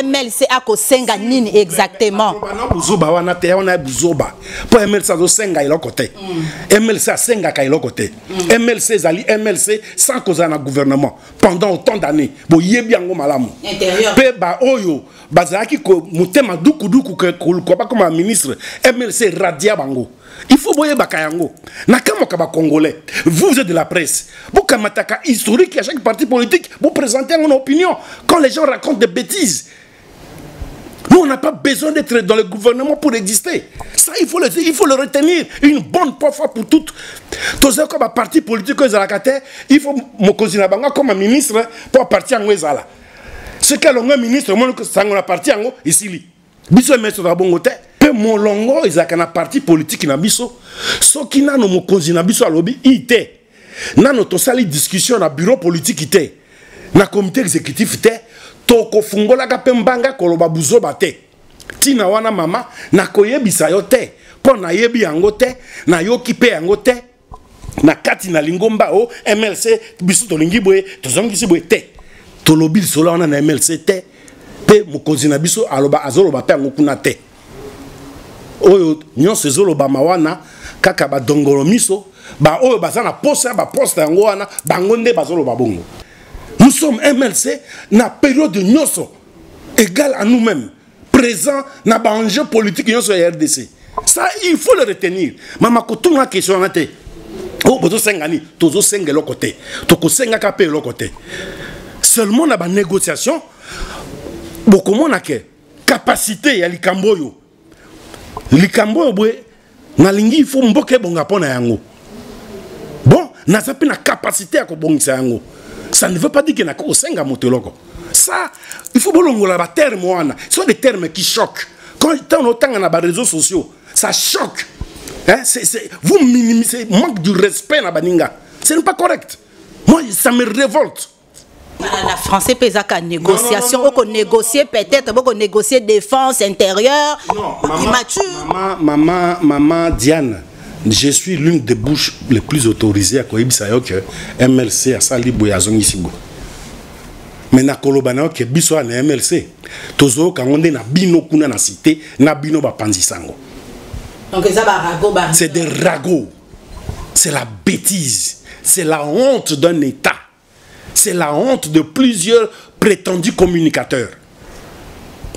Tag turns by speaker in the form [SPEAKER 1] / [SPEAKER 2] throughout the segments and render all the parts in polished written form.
[SPEAKER 1] MLC a ko senga nini exactement.
[SPEAKER 2] Buzoba wana te ona buzoba. Po MLC a senga ilo côté. MLC a senga ka ilo côté. MLC zali MLC sans cause na gouvernement pendant autant d'années. Bo yebi yango malamu.
[SPEAKER 1] Intérieur.
[SPEAKER 2] Pe ba oyo bazaki ko mutema duku ko ba comme ministre MLC radia bango. Il faut boyer bakayango. Nakamo kaba congolais. Vous êtes de la presse. Vous kamataka historique à chaque parti politique, vous présentez une opinion quand les gens racontent des bêtises. Nous, on n'a pas besoin d'être dans le gouvernement pour exister. Ça, il faut le retenir une bonne fois pour toutes. Tous comme un parti politique, il faut me comme un ministre pour partir en Ouezala. Ce qu'est le ministre, c'est un parti en ici. Biso ministre de la Bongote. Mon longo, ils ont un parti politique na biso. Ce qui n'a no mokonzi na biso alobi ité. Na no to sali discussion na bureau politique ité. Na comité exécutif ité. Toko fungola ka pembanga koloba buzoba te. Tina wana mama na koyebisa yo te. Po na yebi yango te, na yoki pe yango te. Na kati na lingomba o MLC biso to lingi boye, to zongi si boye te. To lobi solo wana na MLC te. Pe mokonzi na biso aloba azoloba pe yango kuna te. Oyo nyonso ezoloba mawana kaka ba dongolo miso ba oyo bazana poste yango wana bango nde bazoloba bongo. Nous sommes MLC na période nyonso égal à nous-mêmes présent na ba enjeu politique nyonso ya RDC. Ça il faut le retenir. Mama kotunga question na te. Oh bozo sengani tozo sengelo côté. Toko senga ka pe lo côté. Seulement na ba négociation beaucoup mona ke capacité ya likamboyo. Likambo bwe na lingi il faut mboke bonga pona yango. Bon, na zapi na capacité à ko bongisa yango. Ça ne veut pas dire que na ko senga moteloko. Ça, il faut bolongola ba terme wana. Ce sont des termes qui choquent. Quand on entend na ba réseaux sociaux, ça choque. Hein, vous minimisez manque du respect na baninga. Ce n'est pas correct. Moi, ça me révolte.
[SPEAKER 1] La français pesaka négociation, on peut négocier peut-être, on peut négocier défense intérieure.
[SPEAKER 2] Non, maman Diane, je suis l'une des bouches les plus autorisées à Koïbsayo que MLC a sali boyazongi sigo. Mais na kolobana que biso na MLC, tozo kangonde na bino kuna na cité, na bino ba panzisango.
[SPEAKER 1] Donc ça ba rago ba.
[SPEAKER 2] C'est des ragots. C'est la bêtise, c'est la honte d'un État. C'est la honte de plusieurs prétendus communicateurs.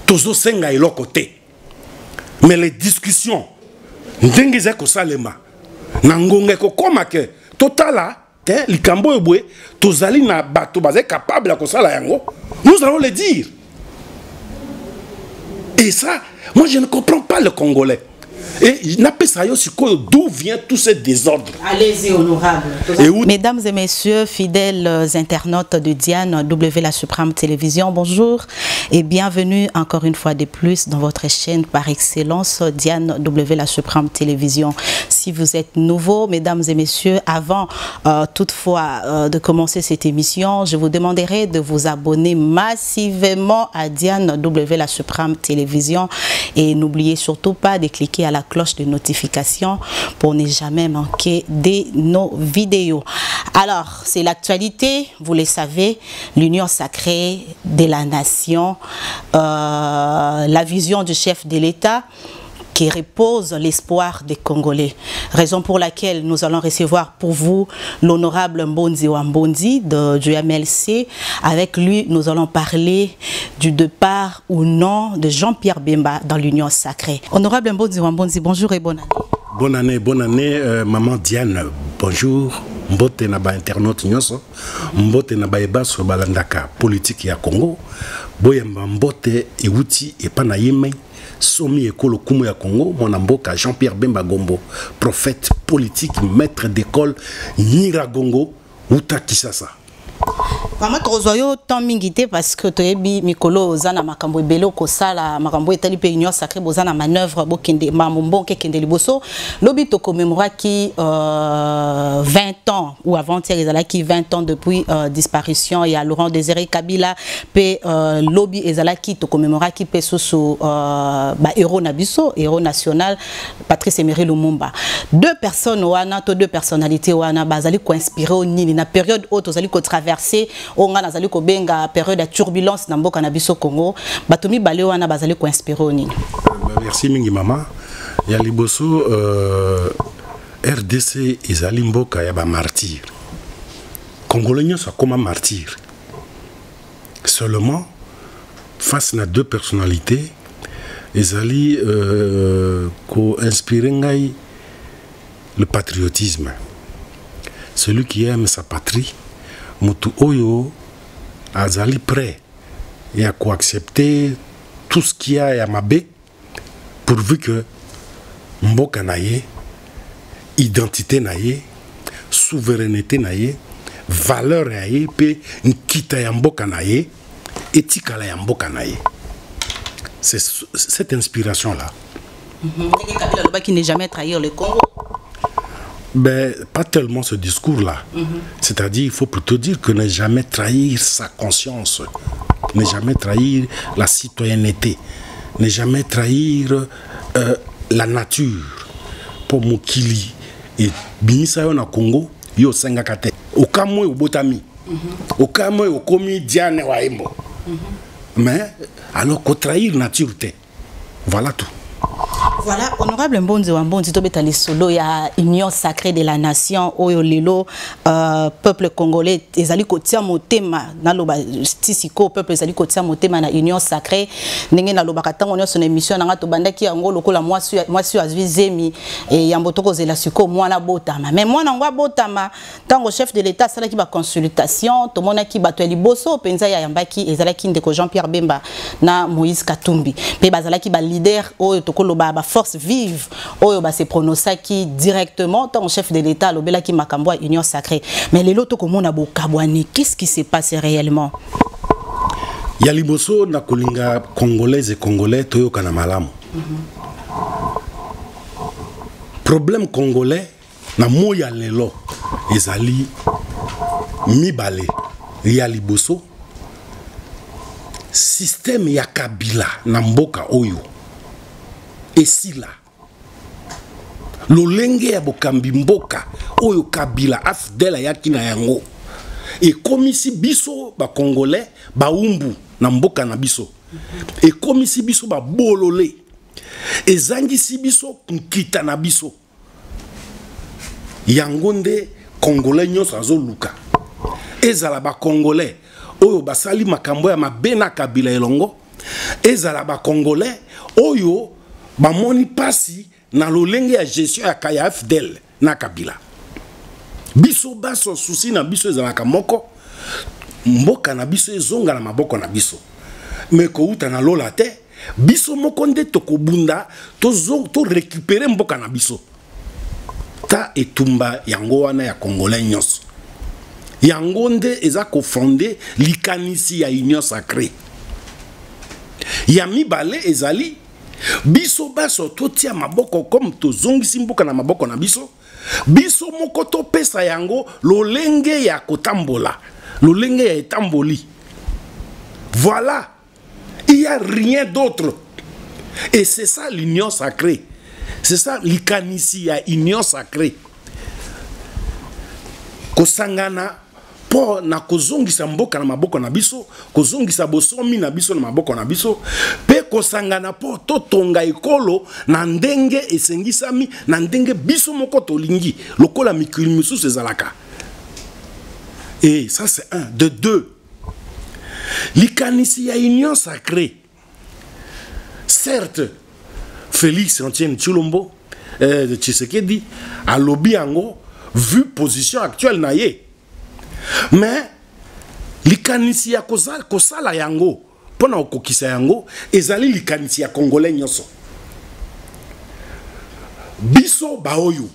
[SPEAKER 2] Tozo senga ilo côté. Mais les discussions, ndengeze ko salema. Nangonge ko koma ke totala, te likambo ebwe, tozali na bato bazé capable ko sala yango. Nous allons le dire. Et ça, moi je ne comprends pas le Congolais. Et d'où vient tout ce désordre?
[SPEAKER 1] Allez-y, honorable. Mesdames et messieurs, fidèles internautes de Diane W La Suprême Télévision, bonjour et bienvenue encore une fois de plus dans votre chaîne par excellence Diane W La Suprême Télévision. Si vous êtes nouveau, mesdames et messieurs, avant toutefois de commencer cette émission, je vous demanderai de vous abonner massivement à Diane W La Suprême Télévision et n'oubliez surtout pas de cliquer à la cloche de notification pour ne jamais manquer de nos vidéos. Alors, c'est l'actualité, vous le savez, l'union sacrée de la nation, la vision du chef de l'État qui repose l'espoir des Congolais. Raison pour laquelle nous allons recevoir pour vous l'honorable Mbonzi Wambondi du MLC. Avec lui, nous allons parler du départ ou non de Jean-Pierre Bemba dans l'Union sacrée. Honorable Mbonzi Wambondi, bonjour et bonne année.
[SPEAKER 2] Bonne année, maman Diane. Bonjour. Mbote na ba internaute nyonso. Mbote na ba eba so balandaka politique ya Congo. Boyamba mbote ewuti epana yeme. Somi Ekolo Kumu ya Congo, mon amboka Jean-Pierre Bemba Gombo, prophète politique, maître d'école, Niragongo, Uta Kisasa.
[SPEAKER 1] Maman Trozoyo tant mingité parce que toyebi mikolo zana makambo ebelo ko sala makambo etali pe union sacrée bozana manœuvre bokende mamombo kende liboso lobi to commémora qui 20 ans ou avant-hier ezala qui 20 ans depuis disparition et à Laurent Désiré Kabila pe lobby ezala qui to commémora qui pe soso ba héros nabiso héros national Patrice Emery Lumumba. Deux personnes wana to deux personnalités wana bazali ko inspirer au nini na période haute ozali ko traverser onga nazali ko benga période de turbulence na mboka na biso Congo batomi balé wana bazali ko inspirer nini.
[SPEAKER 2] Merci mingi mama ya liboso RDC ezali mboka ya ba martyr Congolais nyonso comme un martyr seulement face à deux personnalités ezali ko inspirer ngai le patriotisme. Celui qui aime sa patrie, mutu oyo azali prêt et à quoi accepter tout ce qu'il y a à Mabé pourvu que mboka naye, identité naye, souveraineté naye, valeur naye, pe nkita ya mboka naye, éthique la ya mboka naye. C'est cette inspiration-là.
[SPEAKER 1] Kabila qui n'est jamais trahir le Congo.
[SPEAKER 2] Ben, pas tellement ce discours-là. C'est-à-dire, il faut plutôt dire que ne jamais trahir sa conscience, ne jamais trahir la citoyenneté, ne jamais trahir la nature. Pour Mokili et Bimisa yo na Congo, yo sengakate. Okamwe obotami. Okamwe okomi Diane Waimbo. Mais alors qu'on trahir nature, voilà tout.
[SPEAKER 1] Voilà, honorable Mbonzi Wambonzi tobeta les solo ya union sacrée de la nation oyo lelo peuple congolais ezali kotia motema na loba tisiko peuple ezali kotia motema na union sacrée ndenge na loba katango nyonso na émission na ngato bandaki yango lokola mwasi azwizemi et yambo tokozela siko mwana botama mais mwana ngwa botama tango chef de l'état sala ki ba consultation to mona ki bato liboso penza ya yambaki ezala ki ndeko Jean-Pierre Bemba na Moïse Katumbi pe bazala ki ba leader oyo tokoloba ba force vive oyo ba se prononcer qui directement tant chef de l'état lobela qui makambo union sacrée mais les loto komona bo kabwani qu'est-ce qui s'est passé réellement
[SPEAKER 2] ya liboso na kolinga congolais et congolais toyo kana malamu problème congolais na moya lelo ezali mibale ya liboso système ya Kabila na mboka oyo esila lolenge ya bokambi mboka oyo Kabila afdela yakina yango e komisi biso ba congolais ba umbu na mboka na biso e komisi biso ba bolole ezangisi biso nkita na biso yango nde congolais nyonso azoluka ezala ba congolais oyo basali makambo ya mabena Kabila elongo ezala ba congolais oyo bamoni pasi na lolenge ya gestion ya kaya FDL na Kabila biso baso susi na biso ezalaka moko mboka na biso ezonga na maboko na biso mais ko uta na lola te biso moko nde tokobunda to récupérer mboka na biso ta etumba yango wana ya congolais nyonso yango nde eza ko fonder likanisi ya union sacrée ya mibale ezali biso baso totia maboko comme tozongisi mboka na maboko na biso biso moko topesa yango lolenge ya kotambola lolenge ya etamboli voilà il y a rien d'autre et c'est ça l'union sacrée c'est ça likanisi ya union sacrée kosangana po na kozongisa mboka na maboko na biso kozongisa bosomi na biso na maboko na biso pe kosangana po totonga ekolo na ndenge esengisami na ndenge biso moko tolingi lokola mikili misusu ezalaka et ça c'est un de deux likanisi ya union sacrée certes Félix Antoine Tshilombo de Tshisekedi a lobby yango vu position actuelle na ye mais likanisi ya kosala yango pona okokisa yango ezali likanisi ya congolais nyonso biso baoyo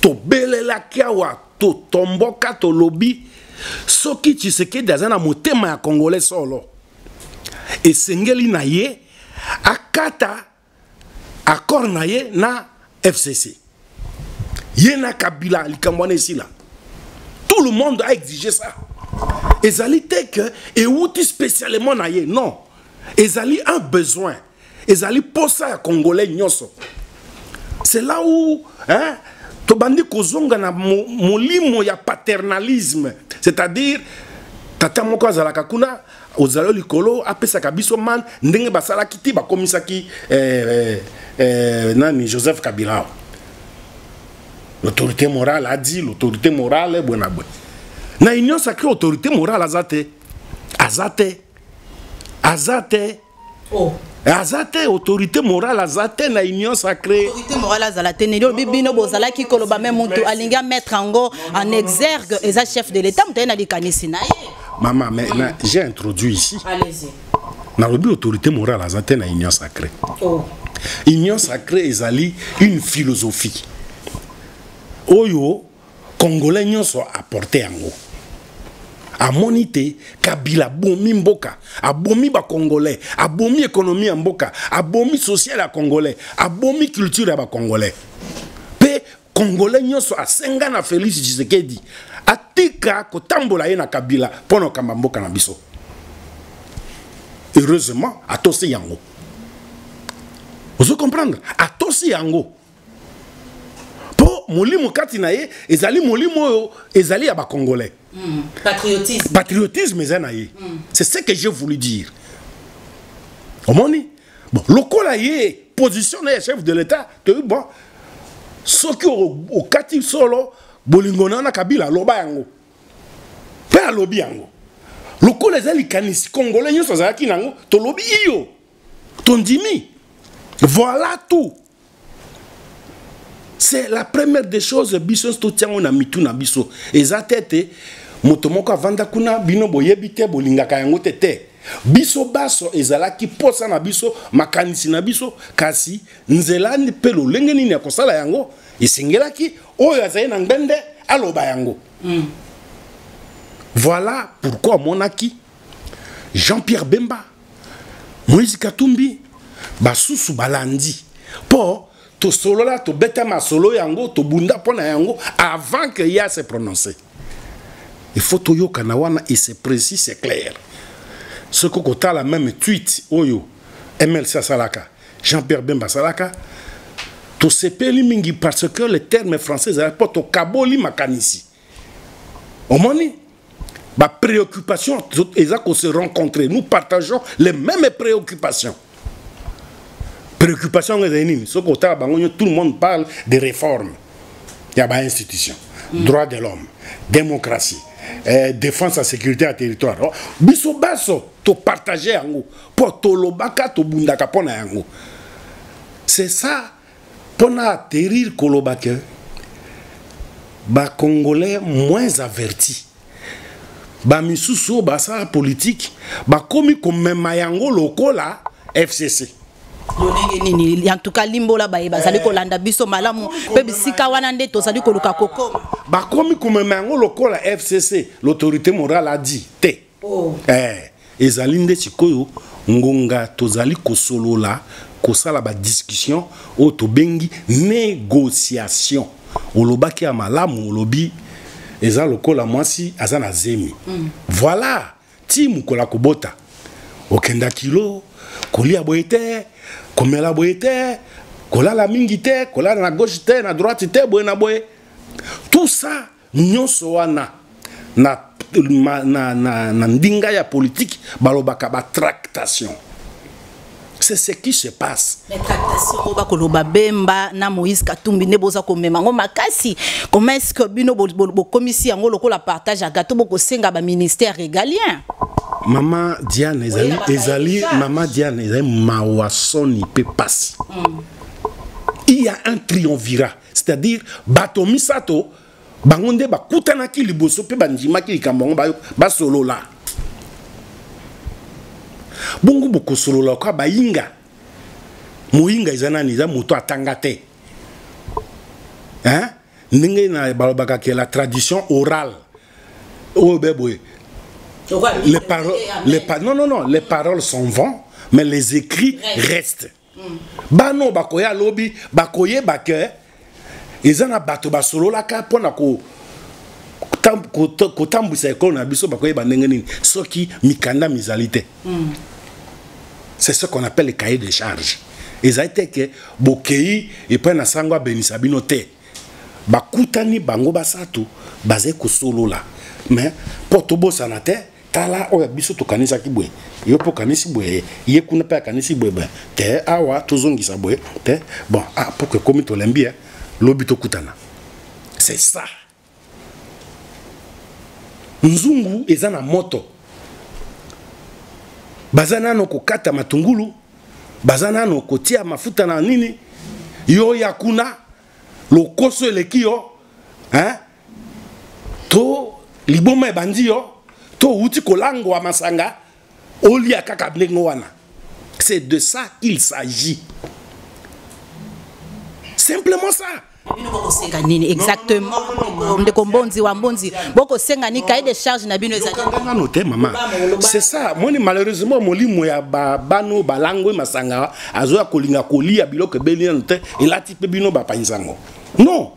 [SPEAKER 2] to belela kiawa to tomboka to lobby soki Tshisekedi azana motema ya congolais solo esengeli na ye akata accord na ye na FCC ye na Kabila likambwana esila. Tout le monde a exigé ça. Ezali te que et outil spécialement na ye non. Ezali un besoin. Ezali posa ya congolais nyonso. C'est là où hein tobandi kozonga na molimo ya paternalisme, c'est-à-dire tata moko azalaka kuna ozalo likolo apesaka biso man ndenge basalaki ti bakomisaki nani Joseph Kabila. L'autorité morale a dit, l'autorité morale est bonne. Na union sacrée autorité morale azate. Oh. Azate autorité morale azate na union sacrée.
[SPEAKER 1] Autorité morale azate ne bibino bozala ki koloba même mutu alinga mettre en exergue et chef de l'état mutena likanisi na ye.
[SPEAKER 2] Maman, mais j'ai introduit ici.
[SPEAKER 1] Allez-y.
[SPEAKER 2] Na lobi autorité morale azate na union sacrée. Oh. Union sacrée ezali une philosophie. Oyo Congolais nyonso apporté yango. Amonité Kabila bomi mboka, abomi ba Congolais, abomi économie en mboka, abomi social à Congolais, abomi culture à ba Congolais. Pe Congolais nyonso asenga na Félix Tshisekedi. Atika kotambola ye na Kabila pono kamba mboka na biso. Heureusement atose yango. Vous comprenez? Atose yango. Molimo kati na ye ezali molimo ezali ya ba Congolais.
[SPEAKER 1] Patriotisme.
[SPEAKER 2] Patriotisme ezanaye. C'est ce que j'ai voulu dire. Omoni? Bon, lokola ye position na chef de l'état, te bon. Soki au kati solo bolingona na Kabila loba yango. Pe lobi yango. Lokola ezali kanisi Congolais nyoso zaki nango to lobi yo. Tondimi. Voilà tout. C'est la première des choses, biso stotiango na mitu na biso. Eza tete, motomoko avanda kuna bino boyebite bolingaka yango tete. Biso baso ezalaki posa na biso, makanisi na biso, kasi nzelani pelo lenge nini ya kosala yango, esengelaki oyo azaye na ngbende aloba yango. Voilà pourquoi monaki Jean-Pierre Bemba, Moïse Katumbi, basusu balandi. Po to solo là, to beta ma solo yango, to bunda pona yango, avant que ya se prononcer. Il faut to yo kanawana et c'est précis, c'est clair. Ce que kota la même tweet, oyo, MLC Salaka, Jean-Pierre Bemba Salaka, to sepeli mingi parce que le terme français, c'est pas to kaboli makanisi. Au moni, ma préoccupation, ils ont se rencontrer. Nous partageons les mêmes préoccupations. Préoccupation, tout le monde parle de réformes. Il y a des institutions, droits de l'homme, démocratie, défense à sécurité à territoire. Biso baso, to partager yango, pour to lobaka to bundaka pona yango. C'est ça, pour atterrir kolobake, ba Congolais moins avertis. Ba misusu basa politique, ba komi comme mayango lokola FCC.
[SPEAKER 1] En tout cas limbola ba bazali kolanda biso malamu pe bisika wana nde tozali koluka kokoma
[SPEAKER 2] ba komi comme mayango lokola FCC, l'autorité morale a dit te. Oh. Ezali nde sikoyo ngonga tozali kosolola kosala ba discussion o to bengi négociation. Olobaki ya malamu olobi eza lokola mwasi azana zemi. Voilà, ti mukola kobota. Okenda kilo, kolia boyete, komela boyete, kolala mingi te, kolala na gauche te, na droite te, boye na boye. Tout ça, nyonso wana na ndinga ya politique balobaka ba tractation. C'est ce qui se passe.
[SPEAKER 1] Les tractations ba koloba Bemba na Moïse Katumbi ne boza ko memango makasi. Comment est-ce que bino bo commission ngo lokola partage agato boko senga ba ministère régalien?
[SPEAKER 2] Maman Diane ezali maman Diane ezali mawasoni pe passe. Il y a un triumvirat, c'est-à-dire batomi sato bangonde ba kutanaki liboso pe banjima ki likambo ba solo la. Bongo boko solo la kwa ba yinga. Moyinga izana niza moto atanga te. Hein? Ndenge na balobaka ke la tradition orale. Oh beboy. Les paroles s'en vont, mais les écrits restent. Bano bakoya lobi, bakoye bake, ezana bato basolo la ka pona ko tambusa ekolo na biso bakoye bandenge nini soki mikanda mizalite. C'est ce qu'on appelle le cahier de charges. Ezate ke bokei et pa na sangwa benisa bino te. Bakutani bango basatu bazé ko solo la. Mais pour tobo sanate tala oya biso to kanisa ki boye yo po kanisi boye ye kuna pa kanisi boye ben te awa tozongisa boye te bon pour que comme to lembi lobi to kutana c'est ça nzungu ezana moto bazana no kokata matungulu bazana no kotia mafuta na nini yo yakuna lokoso elekio hein to liboma ebandi yo to uti kolango wa masanga olia kaka blengo wana. C'est de ça qu'il s'agit. Simplement ça.
[SPEAKER 1] Exactement.
[SPEAKER 2] C'est ça. Moi malheureusement molimo ya bano balango masanga azoya kolinga kolia biloko belina nte elati pe bino ba panzango. Non.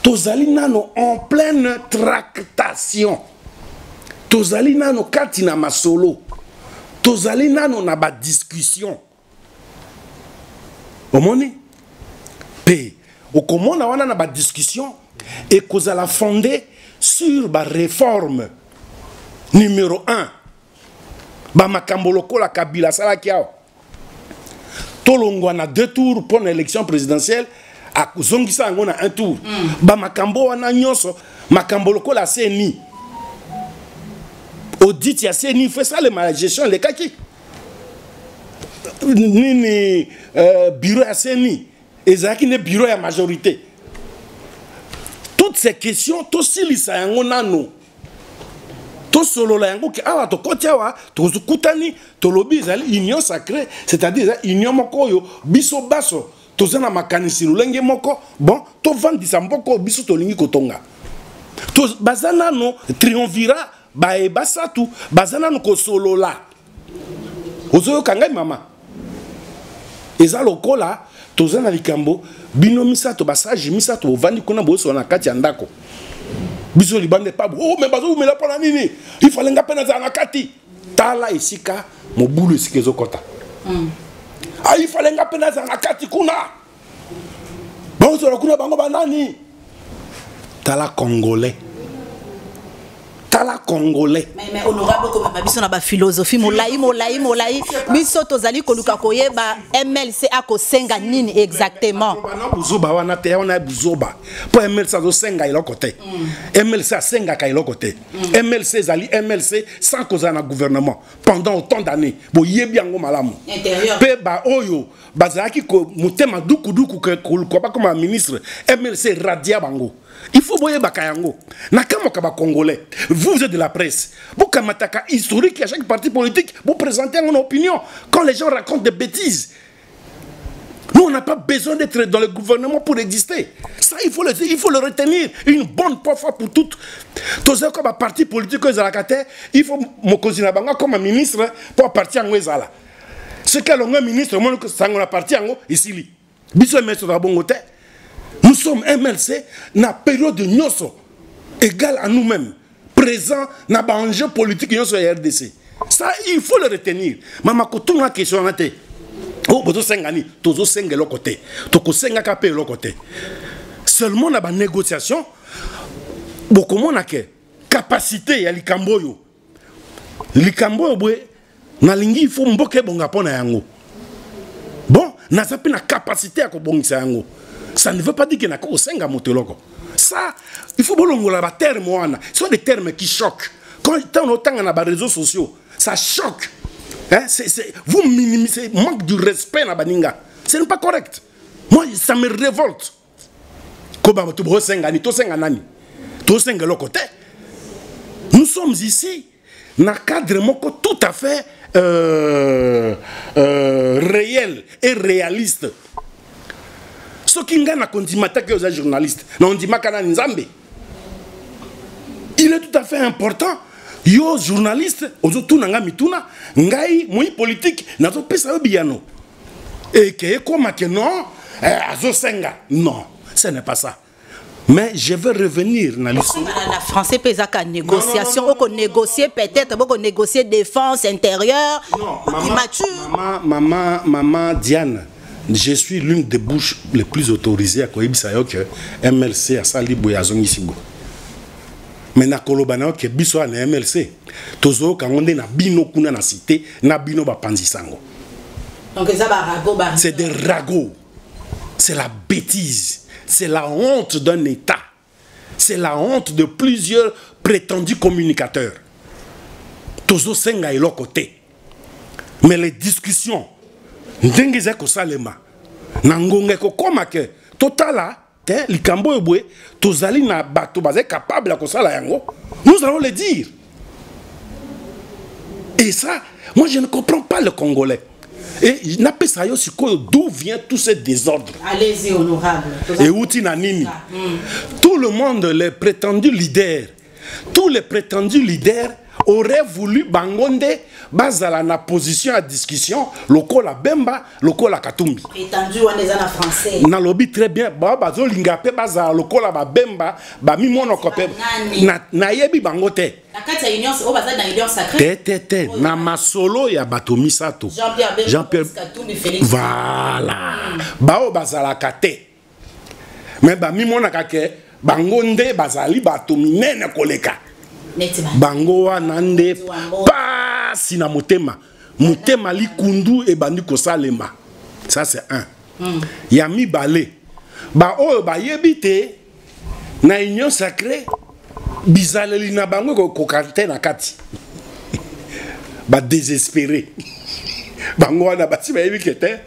[SPEAKER 2] Tozali nano en pleine tractation. Tozali nano kati na masolo. Tozali nano na ba discussion. Omoni pe au comment on a une discussion et qu'on a fondé sur la réforme numéro 1. Ba makamboloko la Kabila sala kiao. Tolongo na 2 tours pour l'élection présidentielle à Zongisa on a 1 tour. Ba makambo wana nyonso makamboloko la CNI. Audit ya CNI fait ça la gestion les kaki. Nini bureau ya CNI. Et ça qui n'est bureau à majorité. Toutes ces questions, tout silisa yango nano. Tout solo la yango ki awa to kotiawa, to kutani, to lobi ezali union sacrée, c'est-à-dire union moko yo biso baso, to zana makanisi lulenge moko, bon, to vandisa mboko biso to lingi kotonga. To bazana no triomvira ba e basatu, bazana no ko solo la. Ozo kangai mama. Eza lokola tozana likambo bino misato basaji misato vandi kuna boso na kati ya ndako biso libande pa oh mais bazo mela pona nini il fallait ngapena za na kati tala isika mobulu isika ezokota ah il fallait ngapena za na kati kuna boso na kuna bango banani tala congolais mais
[SPEAKER 1] honorable comme biso na ba philosophie molai biso tozali koluka koyeba MLC akosenga nini exactement
[SPEAKER 2] bana buzoba wana te on a buzoba po MLC zo senga iloko te MLC senga ka iloko te MLC zali MLC sans cause na gouvernement pendant autant d'années bo yebi yango malamu
[SPEAKER 1] intérieur
[SPEAKER 2] pe ba oyo bazaki ko mutema duku ko ba comme ministre MLC radia bango. Il faut boyer bakayango. Nakamo kaba congolais. Vous êtes de la presse. Vous kamataka historique à chaque parti politique. Vous présentez une opinion. Quand les gens racontent des bêtises. Nous on n'a pas besoin d'être dans le gouvernement pour exister. Ça il faut le retenir une bonne fois pour toutes. Tous ceux comme parti politique il faut mokozina banga comme ministre pour partir en Wezala. Ce que l'on ministre moi que ça on a parti en ici li. Biso ministre de bongote. Nous sommes MLC na période de nyoso égale à nous-mêmes, présent na ba enjeu politique nyoso ya RDC. Ça il faut le retenir. Mama ko tunga question na te. Oh bozo sengani, tozo sengelo côté. Toko senga ka pe lo côté. Seulement na ba négociation boko mona ke capacité ya likambo yo. Likambo boye na lingi il faut mboke bonga pona yango. Bon, na zapi na capacité ya ko bongisa yango. Ça ne veut pas dire qu'il n'y a qu'au senga moteloko. Ça, il faut bolongola ba terme wana. Ce sont des termes qui choquent. Quand on a des réseaux sociaux, ça choque. Hein? Vous minimisez, manque du respect na baninga. Ce n'est pas correct. Moi, ça me révolte. Koba to senga ni to senga nani. To senga lokote. Nous sommes ici dans un cadre moko tout à fait réel et réaliste. Ce qui n'a pas de aux journalistes, il est tout à fait important. Yo journaliste, ozotu nanga mituna, ngai moi politique, nazo pesa biano. Et que comme que non, azo senga. Non, ce n'est pas ça. Mais je veux revenir dans l'histoire.
[SPEAKER 1] La français pesa ka négociation, on négocier peut-être, on négocier défense intérieure.
[SPEAKER 2] Non, maman Diane. Je suis l'une des bouches les plus autorisées à Koibisayo que MLC à Salibo et à Zongisibo. mais na kolobana ke biso na MLC tozo kangonde na bino kuna na cité na bino ba panzisango.
[SPEAKER 1] Donc ça va ragot.
[SPEAKER 2] C'est des ragots. C'est la bêtise. C'est la honte d'un État. C'est la honte de plusieurs prétendus communicateurs. Tozo senga ilo côté. Mais les discussions ndengeze ko salema na ngonge ko koma ke totala te likambo ebwe tozali na bato bazé capable ya ko sala yango. Nous allons le dire. Et ça, moi je ne comprends pas le Congolais. Et d'où vient tout ce désordre?
[SPEAKER 1] Allez-y, honorable.
[SPEAKER 2] Et outi nanini. Tout le monde, les prétendus leaders, tous les prétendus leaders auraient voulu bangonde bazala na position à discussion lokola Bemba, lokola Katumbi.
[SPEAKER 1] Prétendu on est en français.
[SPEAKER 2] Na lobby très bien, bazo lingape bazala lokola ba Bemba, ba mimono kopé. Na yebi bangote.
[SPEAKER 1] Na kati ya union o bazala na union sacrée.
[SPEAKER 2] Tete na masolo ya bato misato. Jean-Pierre
[SPEAKER 1] Katumbi Félix.
[SPEAKER 2] Voilà. Bao bazala kate. Mais ba mimona kake bangonde bazali bato minene koleka. Bango wanande pasi na motema. Motema li kundu e bandi kosalema. Ça c'est un. Yami balé. Ba o ba yebite na union sacrée bizaleli na bango ko karte na kati. Ba désespéré. Bango wana bati ba yebi kete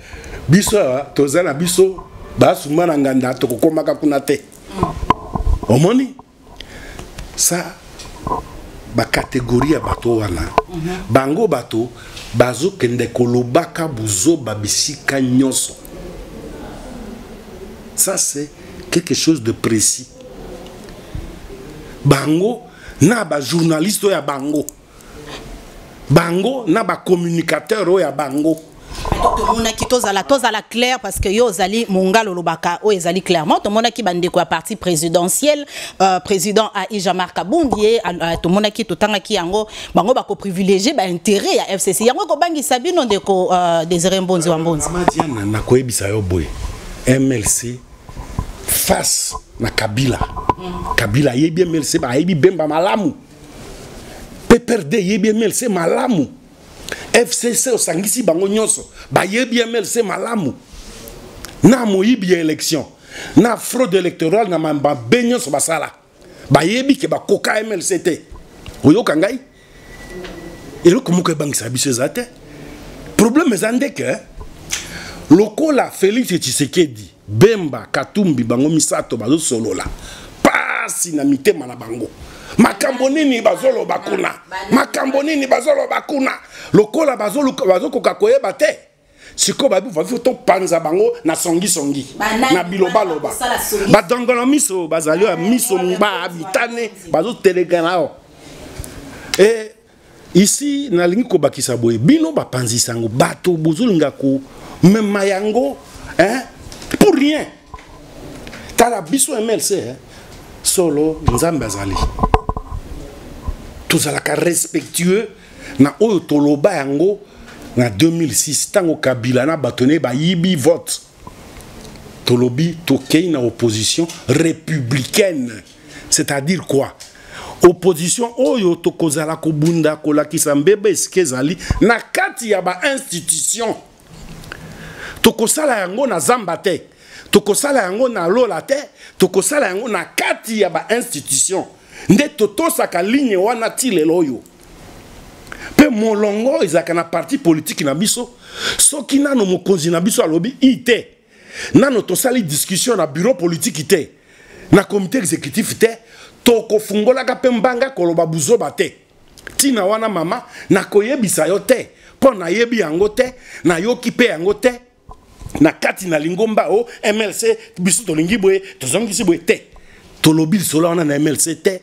[SPEAKER 2] biso tozana biso ba sumana nganda to kokomaka kuna te. Omoni ça ba catégorie ya bato wana bango bato bazo kende kolobaka buzo babisika nyonso. Ça c'est quelque chose de précis. Bango na ba journaliste ya bango. Bango na ba communicateur ya bango.
[SPEAKER 1] On a quitté à la claire parce que yo zali mongalo lobaka o ezali clairement tout le monde qui bande quoi parti présidentiel président a Jean-Marc Kaboundi tout le monde qui totanga ki yango bango bako privilégier ba intérêt ya FCC yango ko bangi sabino ndeko Désiré Mbonzi wa Mbonzi
[SPEAKER 2] Amadiana na koyebisa yo boy MLC face na Kabila Kabila yebi MLC ba yebi Bemba malamu PPRD yebi MLC malamu FCC au sangisi bango nyonso ba yebi MLC malamu na moyibi élection na fraude électorale na mamba benyonso basala ba yebi ke ba koka MLC te oyo kangai elo komuke bangisa biso zate problème ezande ke lokola Félix Tshisekedi Bemba Katumbi bango misato bazo solola pasi na mitema na bango makambo nini bazolo bakuna makambo nini bazolo bakuna lokola bazolo koka koyeba te siko babu va to panza bango na songi na biloba loba ba dongolo miso bazali ya miso mba habitane bazo teleganao et ici na lingi ko bakisa boye bino ba panzisango bato bozulinga ko mema yango hein pour rien tala biso MLC hein solo nzambe azali tous alaka respectueux na oyo toloba yango na 2006 tango Kabila na batone ba yibi vote tolobi tokei na opposition républicaine, c'est-à-dire quoi? Opposition oyo tokozala ko bunda ko lakisa mbebe eskezali na kati ya ba institution tokosala yango na zamba te tokosala yango na lola te tokosala yango na kati ya ba institution nde totosaka ligne wana tilelo yo pe molongo ezaka na parti politique na biso soki nano mokonzi na biso alobi ite nano tosali discussion na bureau politique ite na comité exécutif te toko fungola ka pembanga koloba buzoba te tina wana mama na koyebisa yo te po na yebi yango te na yoki pe yango te na kati na lingomba o MLC biso tolingi boye tozongisi boye te tolobi solo wana na MLC te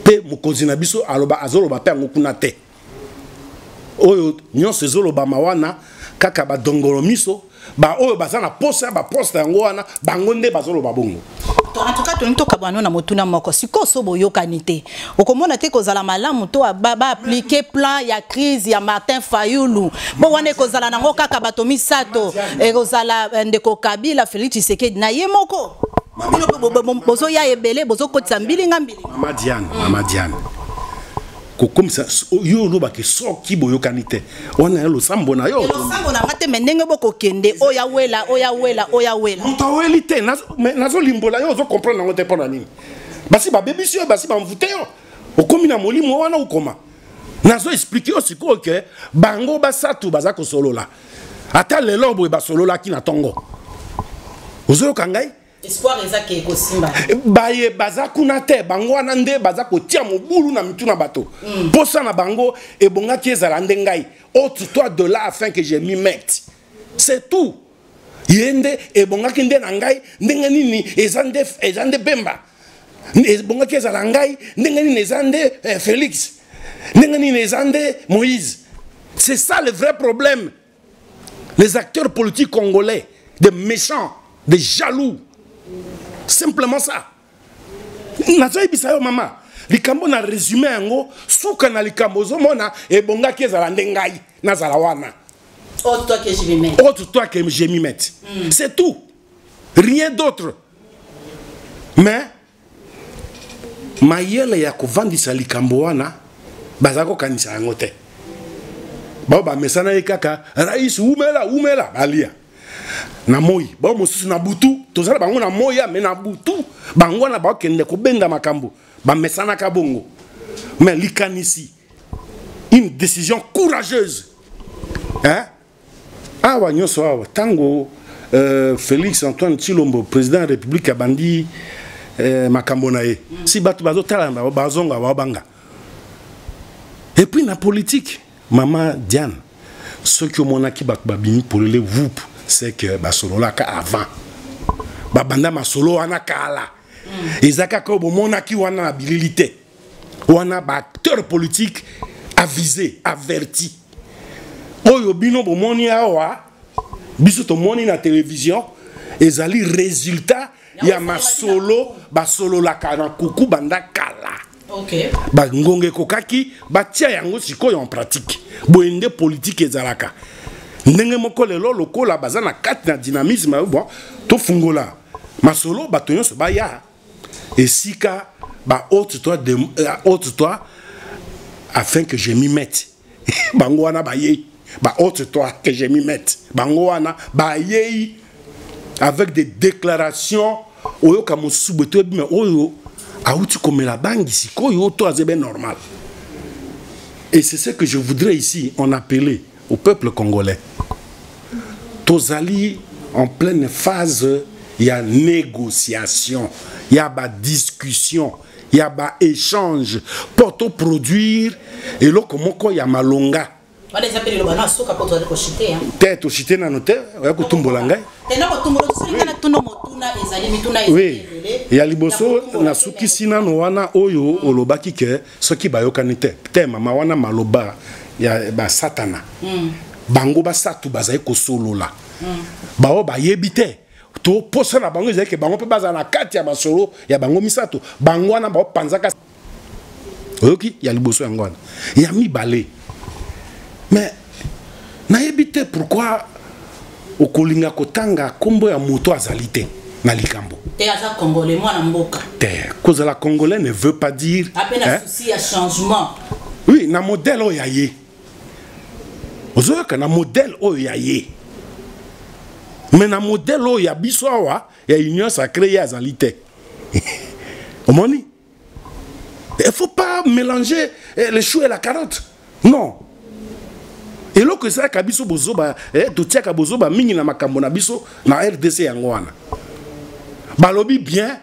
[SPEAKER 2] pe mokonzi na biso aloba azoloba pe yango kuna te oyo nyonso ezoloba mawana kaka ba dongolo miso ba oyo bazana posa ba posta yango wana bango nde bazoloba bongo.
[SPEAKER 1] En tout cas to kabano na motuna moko siko so boyokani te okomona te kozala malamu to ba appliquer plan ya crise ya Martin Fayulu bo wane kozala nango kaka bato misato e kozala ndeko Kabila Félix Tshisekedi na ye moko bozo ya ebele bozo kotisa mbili ngambili.
[SPEAKER 2] Mama Diane. Comme ça yo lo ba ke soki boyo kanite. On a lo sambo na yo.
[SPEAKER 1] Lo sambo na ngate menenge boko kende oya wela.
[SPEAKER 2] Mutawelite nazo limbola yo zo comprendre ngote pona nini. Basi ba bebisio basi ba mvute yo. Okomi na molimo wana ukoma. Nazo expliquer aussi que bango basatu baza ko solola. Ata lelo boy ba solola ki na tongo. Ozo kangai
[SPEAKER 1] espoir ezaki ekosimba
[SPEAKER 2] baye baza kuna te bango wana nde baza kotia mobulu na mituna bato posa na bango ebongaki ezala nde ngai ôte-toi de là afin que je m'y mette, c'est tout. Yende ebongaki nde na ngai ndenge nini ezande Bemba ebongaki ezala ngai ndenge nini ezande Félix ndenge nini ezande Moïse. C'est ça le vrai problème. Les acteurs politiques congolais, des méchants, des jaloux. Simplement ça. Nazo ibisayo mama. Likambo na résumé yango suka na likambo zomona ebonga ki ezala ndengai na zala wana.
[SPEAKER 1] Autre que je m'y mette.
[SPEAKER 2] Autre toi que je m'y mette. C'est tout. Rien d'autre. Mais mayele ya kovandisa likambo wana bazako kanisa yango te. Ba mesana ekaka rais umela balia. Na moi ba mosusu na butu tozala bango na moya mais na butu bango na ba kende ko benda makambo ba mesana ka bongo mais likanisi une décision courageuse hein awa nyoso awa tango Félix Antoine Tshilombo président de la République abandi makambo na ye si batu bazo talanda bazonga ba banga et puis na politique Maman Diane ce que monaki babimi pour le vous c'est que basolo la ka avant babanda masolo wana kala ezaka ko monaki wana habilité wana ba acteur politique avisé averti oyo bino bomoni awa biso to moni na télévision ezali résultat ya masolo basolo la kana kuku banda kala.
[SPEAKER 1] OK.
[SPEAKER 2] Ba ngonge kokaki ba tia yango sikoyo en pratique boende politique ezalaka ndenge moko lelo lokola baza na kati na dynamisme bon to fungola masolo bato nyonso baya esika ba ôte-toi afin que je m'y mette bango wana baye ba ôte-toi que je m'y mette bango wana baye avec des déclarations oyo kamo subeto mais oyo auti comme la bangi sikoyo to azebe normal. Et c'est ce que je voudrais ici en appeler au peuple congolais. Tozali en pleine phase, il y a négociation, il y a discussion, il y a échange pour tout produire et là comment il y a malonga. Tête au chité na note, ya kutumbola ngai. Oui, ya liboso na suki sina no wana oyo olobaki ke soki bayokani te mama wana maloba ya ba satana. Bango ba satu bazai ko solola. Bao ba yebite. To posa na bango ezake bango pe baza na kati ya basolo ya bango misato. Bango wana ba panzaka. Oyoki ya liboso yango wana. Ya mibale. Mais na yebite pourquoi okolinga kotanga kombo ya moto azalite na likambo.
[SPEAKER 1] Te aza congolais mwana mboka.
[SPEAKER 2] Te cause la congolais ne veut pas dire
[SPEAKER 1] hein? Souci à changement.
[SPEAKER 2] Oui, na modèle oyaye. Ozoka na modèle oyaye. Mais na modèle oya biso awa ya union sacrée ya azalite. Omoni? Il faut pas mélanger les choux et la carotte. Non. Et là que ça kabiso bozoba totia ka bozoba mingi na makambo na biso na RDC yango wana. Balobi bien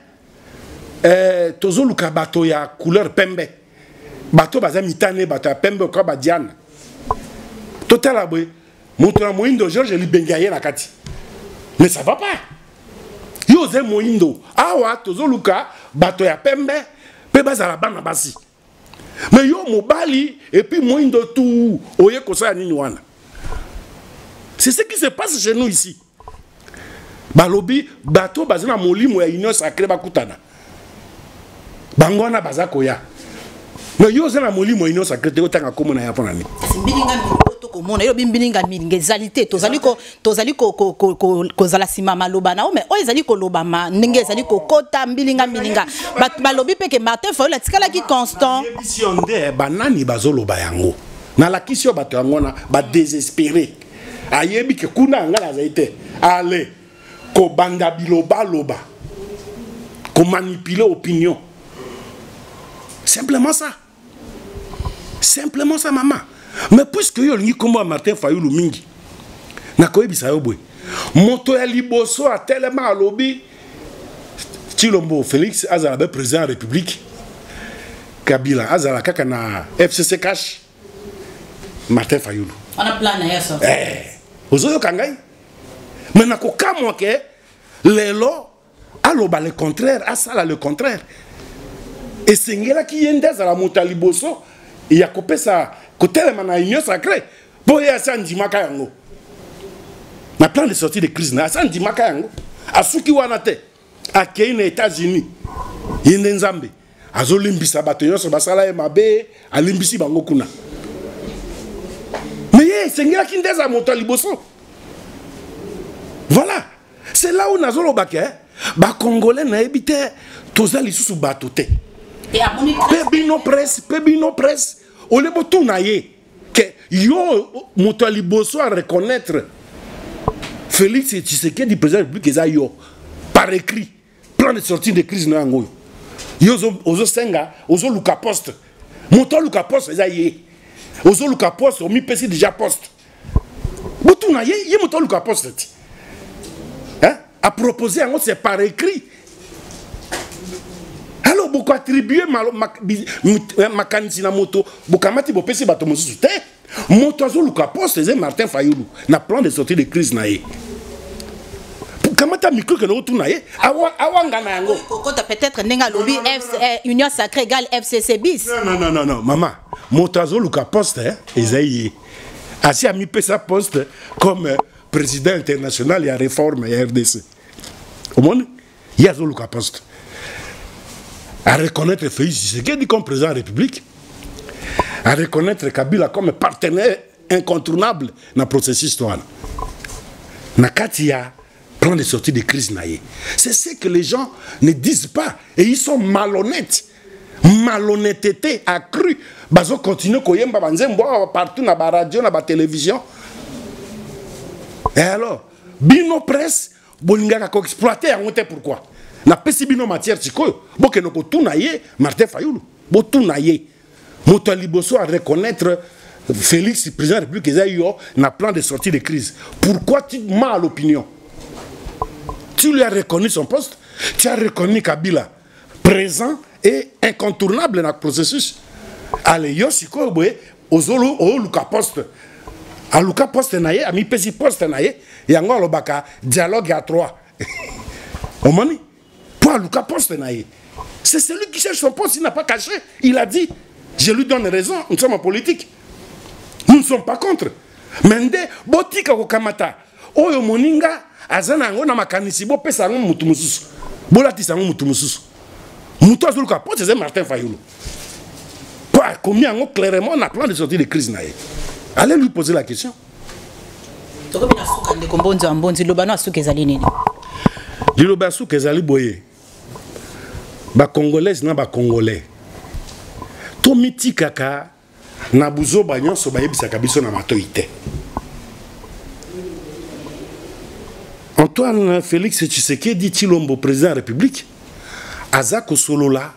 [SPEAKER 2] tozo luka bato ya couleur pembe. Bato baza mitane bato ya pembe ko ba Diane. Total abwe moto na moindo Georges Libengaye na kati. Mais ça va pas. Yo ze moindo awa tozo luka bato ya pembe pe bazala bana basi. Mais yo mobali et puis moindo tout oye kosa nini wana. C'est ce qui se passe chez nous ici. Balobi bato bazana molimo ya union sacrée bakutana. Bangona bazako ya. Mais yo zana molimo ya union sacrée te otanga komo na ya pona ni.
[SPEAKER 1] komona yo bimbilinga milinga ezalité tozali ko zala sima maloba na o mais o ezali ko lobama ndenge ezali ko kota mbilinga balobi pe ke Martin Fayulu tikala ki constant
[SPEAKER 2] yebisionde banani bazoloba yango na la kisio bato yango na ba désespéré ayebi ke kuna ngala zaite ale ko banda biloba loba ko manipuler opinion simplement ça maman. Mais puisque yo lingi kombo Martin Fayulu mingi na koyebisa yo boy moto ya liboso a tellement alobi Tshilombo Félix azala be président de la République Kabila azala kaka na FCC cash Martin Fayulu
[SPEAKER 1] on a plan na yeso
[SPEAKER 2] ozoyo kangai mais na kokamwa ke lelo aloba le contraire asala le contraire et sengela ki yende azala moto ya liboso ya kopesa kotelema na union sacrée pour y asandi maka yango na plan de sortie de crise na asandi maka yango asuki wana te akei na États-Unis yende nzambe azolimbisa bato nyonso basala mabe alimbisi bango kuna mais sengela ki ndeza moto liboso voilà c'est là où nazolo bake ba congolais na ebite tozali susu bato te Pebino presse, au lieu de tout naïe, que yo moto liboso à reconnaître Félix Tshisekedi du président de la République yo par écrit plan de sortie de crise na ngo yo ozo senga ozo luka poste moto luka poste ezaye ozo luka poste o mi pesi déjà poste botu naïe ye moto luka poste hein à proposer en c'est par écrit. Alors, beaucoup attribué makanisi na moto, beaucoup amati bopesi bato mosusu te. Moto azo luka poste c'est Martin Fayulu. Na plan de sortie de crise nae. Kamata micro que no tu nae. Awanga na yango.
[SPEAKER 1] Kokota peut-être nenga lobby Union Sacrée égale FCC bis.
[SPEAKER 2] Non, maman. Moto azo luka poste ezayi. Asi ami pesa poste comme président international ya réforme ya RDC. Au monde, il y a azo luka poste. À reconnaître Félix Tshisekedi comme président de la République, à reconnaître Kabila comme partenaire incontournable dans le processus. Nakatia plan de sortie de crise naïe. C'est ce que les gens ne disent pas. Et ils sont malhonnêtes. Malhonnêteté accrue. Bazo continue koyemba banzembo partout dans la radio, dans la télévision. Et alors, Bino Presse, bolingaka ko exploiter en pourquoi? Na pesi bino matière tikoyo boke no kotunaye Martin Fayulu botunaye moto liboso à reconnaître Félix président de la République ezayo na plan de sortie de crise. Pourquoi tu mal l'opinion? Tu lui as reconnu son poste, tu as reconnu Kabila présent et incontournable dans le processus. Allez yo sikoyo boye ozolo o luka poste a luka poste naye a mi pesi poste naye yango lobaka dialogue à 3 au mani. C'est celui qui cherche son poste, il n'a pas caché. Il a dit, je lui donne raison, nous sommes en politique. Nous ne sommes pas contre. Mende, botika kokamata. Oyo moninga, azana ngo na makanisi bo pesa ngo mutu mususu. Bolati sango mutu mususu. Mutu azulu ka poste c'est Martin Fayulu. Pas combien ngo clairement on a plan de sortie de crise nae. Allez lui poser la question.
[SPEAKER 1] Toko bina suka de kombonzo ambonzi lobano asuka ezali nini?
[SPEAKER 2] Liloba asuka ezali boye. Ba congolais na ba congolais to mitikaka na buzo ba nyonso ba yebisaka biso na matoite. Antoine Félix Tshisekedi Tshilombo président de la République azako solola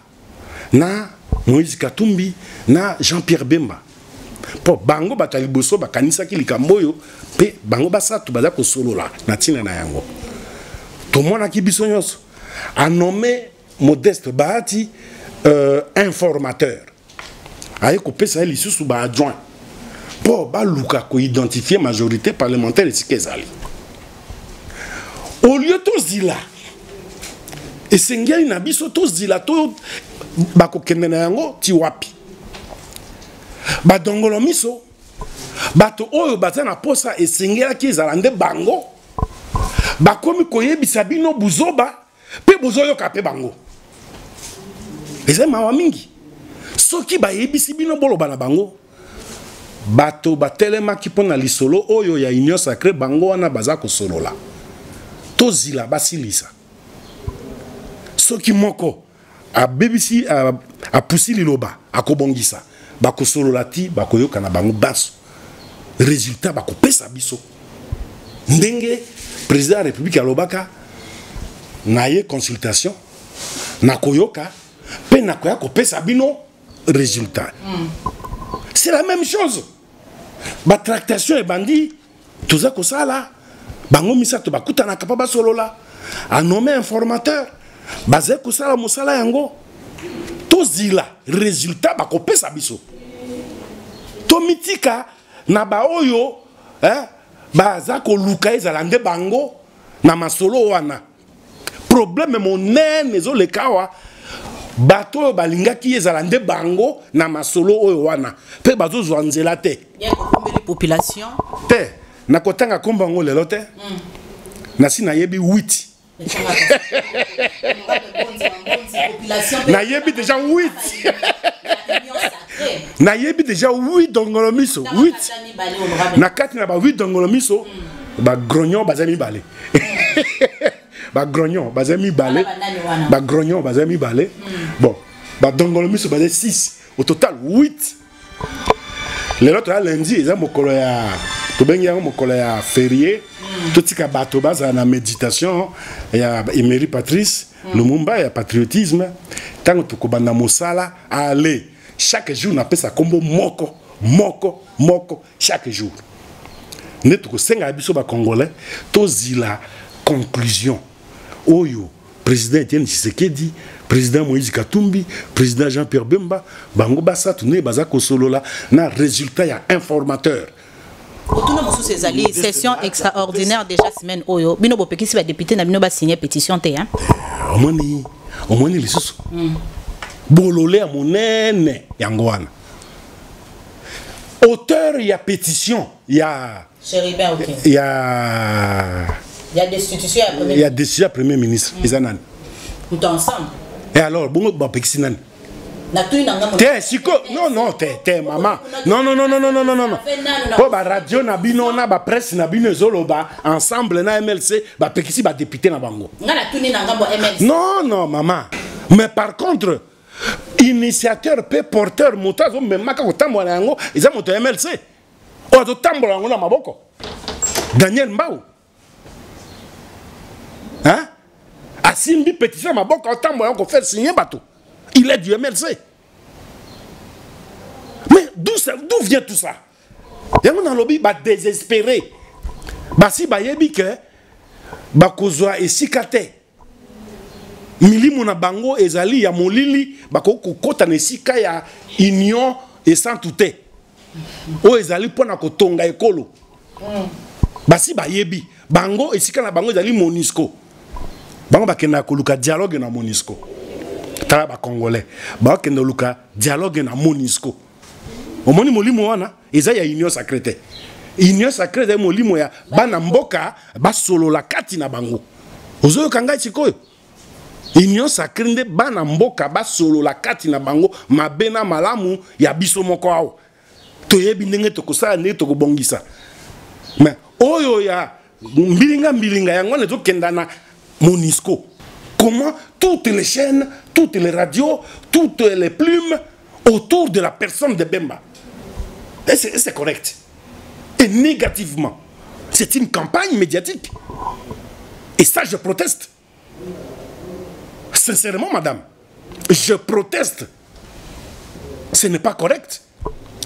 [SPEAKER 2] na Moïse Katumbi na Jean-Pierre Bemba po bango batali boso bakanisa ki likamboyo pe bango basatu bazako solola na tina na yango to mona ki biso nyonso a nommé Modeste Bahati informateur. Aïe coupé ça il sous ba adjoint. Pour ba luka ko identifier majorité parlementaire ici kezali. Au lieu de zila. Et sengia ina biso to zila to ba ko kendena yango ti wapi. Ba dongolo miso. Bato oyo bazana posa et sengia ki zalande bango. Ba komi koyebisa bino buzoba pe buzoyo kape bango. Et c'est ma mingi. Ce qui ba yebisi bino bolo bana bango. bato batelema ki pona lisolo oyo ya union sacrée bango wana baza ko solola tozila basilisa soki moko a BBC a poussi liloba akobongisa bako solola ti bako yoka na bango baso résultat bako pesa biso ndenge président de la République alobaka naye consultation nakoyoka pe nakoya ko pesa bino résultat. C'est la même chose. Ba tractation et bandi, tout ça comme ça là. Bango misato bakuta na kapaba solo là. A nommé informateur. Bazé ko sala musala yango. To zila résultat ba ko pesa biso. To mitika na ba oyo baza ko luka ezalande bango na masolo wana. Problème monene zo le kawa. Bato balingaki ezalande bango na masolo oyo wana pe bazo zwanzela te
[SPEAKER 1] ya ko population
[SPEAKER 2] te na kotanga komba ngo lelo te na sina yebi 8 na yebi déjà 8 na yebi déjà 8 dongolomiso 8 na kati na ba 8 dongolomiso ba grognon bazami balé ba grognon bazami balé ba grognon bazami balé bon ba dongolomiso bazé 6 au total 8 les autres lundi ils ont mokolo ya to bengi mokolo ya férié tout tika bato baza na méditation ya Emery Patrice Lumumba ya patriotisme tango to kobanda mosala aller chaque jour na pesa kombo moko chaque jour netu ko senga biso ba congolais to zila conclusion oyo président Etienne Tshisekedi, président Moïse Katumbi, président Jean-Pierre Bemba, bango basa tourné baza ko solola na résultat ya informateur.
[SPEAKER 1] Autour de ces alliés, session extraordinaire déjà semaine oyo. Bino bopeki si ba député na bino ba signer pétition te hein.
[SPEAKER 2] Omoni lisusu. Bololé a monene yango wana. Auteur ya pétition, ya
[SPEAKER 1] Chéribin OK.
[SPEAKER 2] Il y a
[SPEAKER 1] destitution à premier.
[SPEAKER 2] Il y a destitution à premier ministre. Ils en ont.
[SPEAKER 1] Tout ensemble.
[SPEAKER 2] Et alors, bon, bah, pexinan. T'es siko, non, t'es maman. Non. Pour la radio na bino na ba presse na bino zoloba ensemble na MLC ba pexi ba député na bango. Non, maman. Mais par contre, initiateur pe porteur motazo même maka ko tambola yango, ils ont monté MLC. O to tambola yango na maboko. Daniel Mbao. Hein? Asimbi pétition ma boka autant moyen qu'on fait signer bateau. Il est du MLC. Mais d'où vient tout ça? Et on a lobby ba désespéré. Ba si ba yebi que ba kozwa esikate. Mili mona bango ezali ya molili ba ko kota na esika ya union et sans touté. O ezali pona ko tonga ekolo. Ba si ba yebi bango esika na bango ezali Monisco. Bango bakenda koluka dialogue na Monisco. Tala ba congolais. Bakenda luka dialogue na Monisco. Omoni molimo wana eza ya union sacrée. Union sacrée molimo ya bana mboka ba solo la kati na bango. Ozo kanga chikoyo. Union sacrée nde bana mboka ba solo la kati na bango mabena malamu ya biso moko awo. Toyebi ndenge tokosala ndenge tokobongisa. Mais oyo ya mbilinga yango nezo kenda na Monisco. Comment toutes les chaînes, toutes les radios, toutes les plumes autour de la personne de Bemba. Et c'est correct. Et négativement. C'est une campagne médiatique. Et ça, je proteste. Sincèrement, madame, je proteste. Ce n'est pas correct.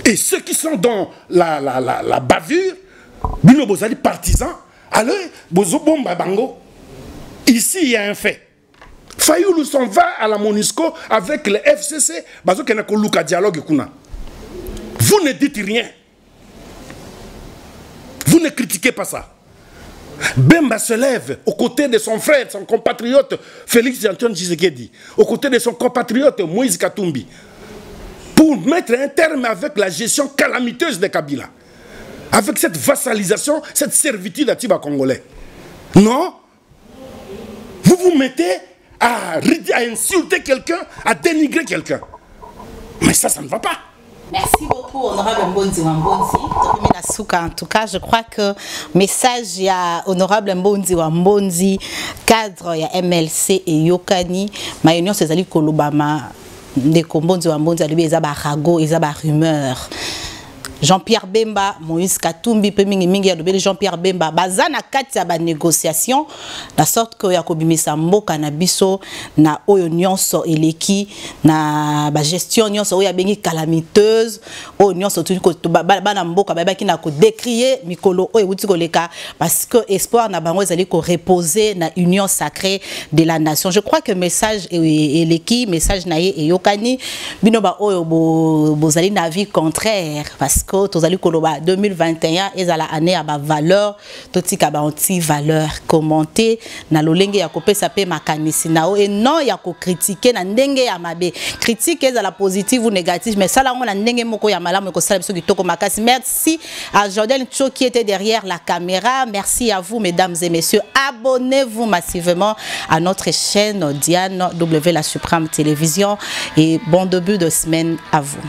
[SPEAKER 2] Et ceux qui sont dans la bavure, Bino Bozali partisans, allez, Bozo Bomba Bango. Ici, il y a un fait. Fayoulou s'en va à la Monisco avec le FCC. Bazo Kenako Luka dialogue kuna. Vous ne dites rien. Vous ne critiquez pas ça. Bemba se lève aux côtés de son frère, son compatriote Félix Antoine Tshisekedi, aux côtés de son compatriote Moïse Katumbi, pour mettre un terme avec la gestion calamiteuse de Kabila, avec cette vassalisation, cette servitude à Tiba Congolais. Non? Vous vous mettez à insulter quelqu'un, à dénigrer quelqu'un. Mais ça ne va pas.
[SPEAKER 1] Merci beaucoup, honorable Mbonzi Wambonzi. En tout cas, je crois que message ya honorable Mbonzi Wambonzi, cadre ya MLC et Yokani, ma union c'est ali kolobama de Mbonzi Wambonzi ali ezaba rago, ezaba rumeur. Jean-Pierre Bemba, Moïse Katumbi, mingi ya dobeli Jean-Pierre Bemba, bazana kati ya ba négociation, la sorte que yakobimisa mboka na biso na oyo nyonso eleki na ba gestion nyonso oyo bengi calamiteuse, oyo nyonso tout ko bana mboka ba ki na ko décrier mikolo oyo wuti ko leka parce que espoir na bango ezali ko reposer na union sacrée de la nation. Je crois que message eleki, message na ye eyokani bino ba oyo bozali na vie contraire parce que tozali koloba 2021 ezala année à ba valeur totika ba anti valeur commenter na lolenge ya kopesa pe makanisi nao et non ya ko critiquer na ndenge ya mabe critique ezala positive ou négative mais ça là on a ndenge moko ya malamu ko sala biso kitoko makasi. Merci à Jordan Cho qui était derrière la caméra. Merci à vous mesdames et messieurs, abonnez-vous massivement à notre chaîne Diane W la Suprême Télévision et bon début de semaine à vous.